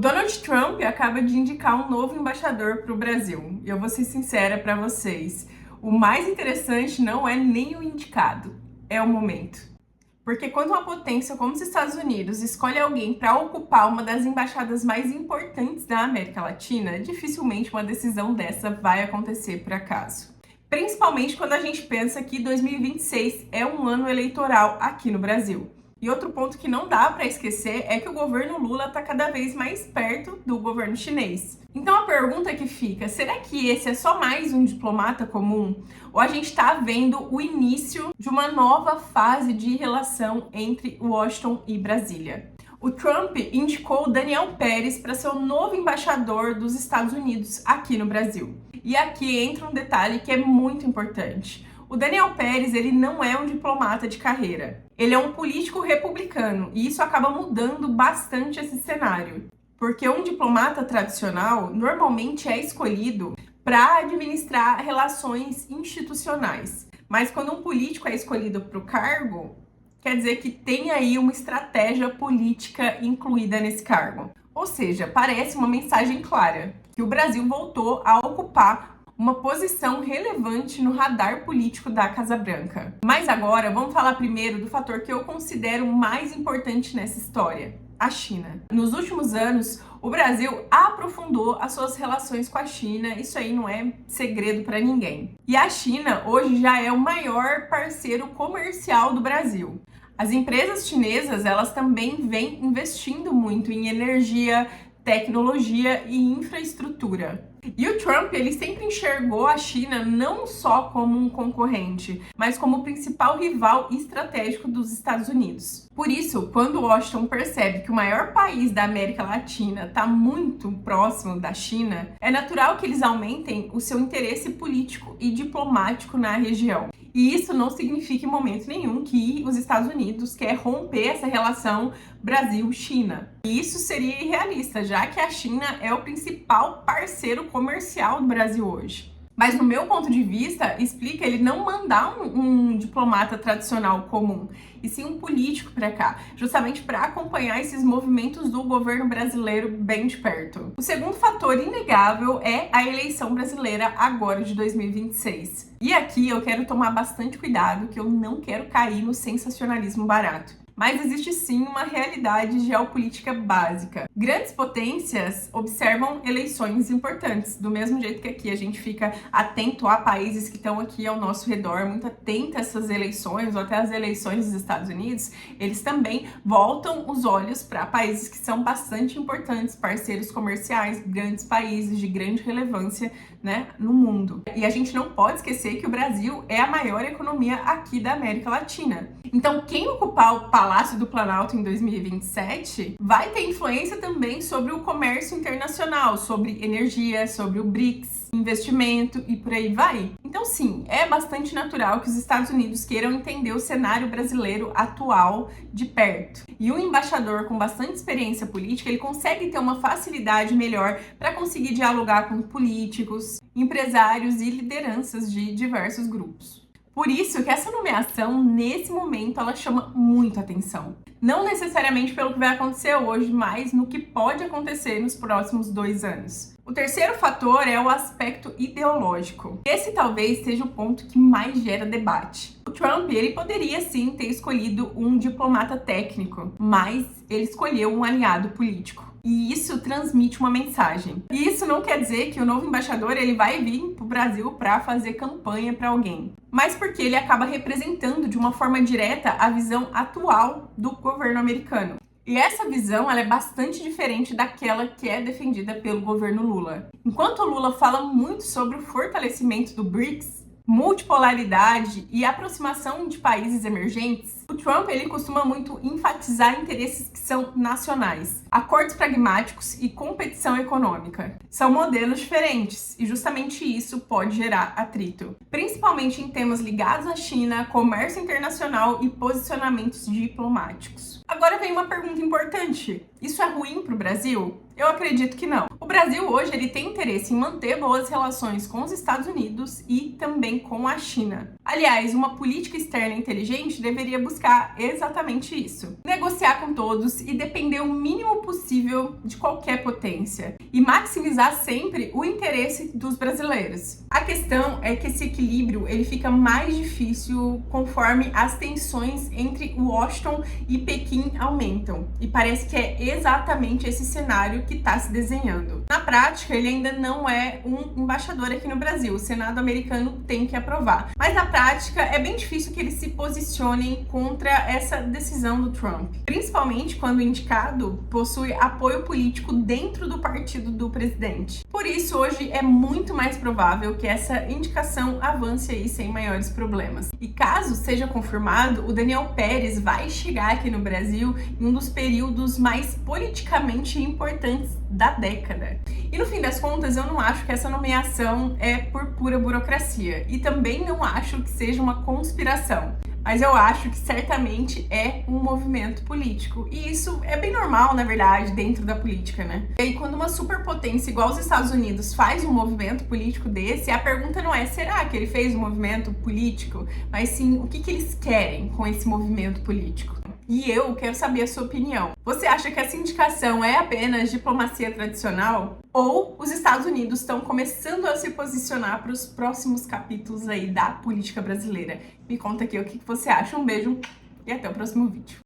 Donald Trump acaba de indicar um novo embaixador para o Brasil. E eu vou ser sincera para vocês, o mais interessante não é nem o indicado, é o momento. Porque quando uma potência como os Estados Unidos escolhe alguém para ocupar uma das embaixadas mais importantes da América Latina, dificilmente uma decisão dessa vai acontecer por acaso. Principalmente quando a gente pensa que 2026 é um ano eleitoral aqui no Brasil. E outro ponto que não dá para esquecer é que o governo Lula está cada vez mais perto do governo chinês. Então a pergunta que fica, será que esse é só mais um diplomata comum? Ou a gente está vendo o início de uma nova fase de relação entre Washington e Brasília? O Trump indicou Daniel Pérez para ser o novo embaixador dos Estados Unidos aqui no Brasil. E aqui entra um detalhe que é muito importante. O Daniel Pérez, ele não é um diplomata de carreira. Ele é um político republicano e isso acaba mudando bastante esse cenário. Porque um diplomata tradicional normalmente é escolhido para administrar relações institucionais. Mas quando um político é escolhido para o cargo, quer dizer que tem aí uma estratégia política incluída nesse cargo. Ou seja, parece uma mensagem clara que o Brasil voltou a ocupar uma posição relevante no radar político da Casa Branca. Mas agora vamos falar primeiro do fator que eu considero mais importante nessa história: a China. Nos últimos anos, o Brasil aprofundou as suas relações com a China, isso aí não é segredo para ninguém. E a China hoje já é o maior parceiro comercial do Brasil. As empresas chinesas, elas também vêm investindo muito em energia, tecnologia e infraestrutura. E o Trump, ele sempre enxergou a China não só como um concorrente, mas como o principal rival estratégico dos Estados Unidos. Por isso, quando Washington percebe que o maior país da América Latina está muito próximo da China, é natural que eles aumentem o seu interesse político e diplomático na região. E isso não significa em momento nenhum que os Estados Unidos quer romper essa relação Brasil-China. E isso seria irrealista, já que a China é o principal parceiro comercial do Brasil hoje. Mas no meu ponto de vista, explica ele não mandar um diplomata tradicional comum, e sim um político para cá, justamente para acompanhar esses movimentos do governo brasileiro bem de perto. O segundo fator inegável é a eleição brasileira agora de 2026. E aqui eu quero tomar bastante cuidado, que eu não quero cair no sensacionalismo barato. Mas existe sim uma realidade geopolítica básica. Grandes potências observam eleições importantes, do mesmo jeito que aqui a gente fica atento a países que estão aqui ao nosso redor, muito atento a essas eleições, ou até as eleições dos Estados Unidos, eles também voltam os olhos para países que são bastante importantes, parceiros comerciais, grandes países de grande relevância, né, no mundo. E a gente não pode esquecer que o Brasil é a maior economia aqui da América Latina. Então, quem ocupar o Palácio do Planalto em 2027 vai ter influência também sobre o comércio internacional, sobre energia, sobre o BRICS, investimento e por aí vai. Então, sim, é bastante natural que os Estados Unidos queiram entender o cenário brasileiro atual de perto. E um embaixador com bastante experiência política, ele consegue ter uma facilidade melhor para conseguir dialogar com políticos, empresários e lideranças de diversos grupos. Por isso que essa nomeação, nesse momento, ela chama muito atenção. Não necessariamente pelo que vai acontecer hoje, mas no que pode acontecer nos próximos 2 anos. O terceiro fator é o aspecto ideológico. Esse talvez seja o ponto que mais gera debate. O Trump, ele poderia sim ter escolhido um diplomata técnico, mas ele escolheu um aliado político. E isso transmite uma mensagem. E isso não quer dizer que o novo embaixador ele vai vir para o Brasil para fazer campanha para alguém, mas porque ele acaba representando de uma forma direta a visão atual do governo americano. E essa visão ela é bastante diferente daquela que é defendida pelo governo Lula. Enquanto o Lula fala muito sobre o fortalecimento do BRICS, multipolaridade e aproximação de países emergentes, o Trump ele costuma muito enfatizar interesses que são nacionais, acordos pragmáticos e competição econômica. São modelos diferentes e justamente isso pode gerar atrito, principalmente em temas ligados à China, comércio internacional e posicionamentos diplomáticos. Agora vem uma pergunta importante: isso é ruim para o Brasil? Eu acredito que não. O Brasil hoje ele tem interesse em manter boas relações com os Estados Unidos e também com a China. Aliás, uma política externa inteligente deveria buscar exatamente isso: negociar com todos e depender o mínimo possível de qualquer potência e maximizar sempre o interesse dos brasileiros. A questão é que esse equilíbrio ele fica mais difícil conforme as tensões entre Washington e Pequim aumentam, e parece que é exatamente esse cenário que está se desenhando. Na prática, ele ainda não é um embaixador aqui no Brasil, o Senado americano tem que aprovar, mas na prática é bem difícil que eles se posicionem contra essa decisão do Trump, principalmente quando o indicado possui apoio político dentro do partido do presidente. Por isso, hoje é muito mais provável que essa indicação avance aí sem maiores problemas. E caso seja confirmado, o Daniel Pérez vai chegar aqui no Brasil em um dos períodos mais politicamente importantes da década. E no fim das contas, eu não acho que essa nomeação é por pura burocracia e também não acho que seja uma conspiração. Mas eu acho que certamente é um movimento político. E isso é bem normal, na verdade, dentro da política, né? E aí, quando uma superpotência igual os Estados Unidos faz um movimento político desse, a pergunta não é será que ele fez um movimento político, mas sim o que eles querem com esse movimento político. E eu quero saber a sua opinião. Você acha que essa indicação é apenas diplomacia tradicional? Ou os Estados Unidos estão começando a se posicionar para os próximos capítulos aí da política brasileira? Me conta aqui o que você acha. Um beijo e até o próximo vídeo.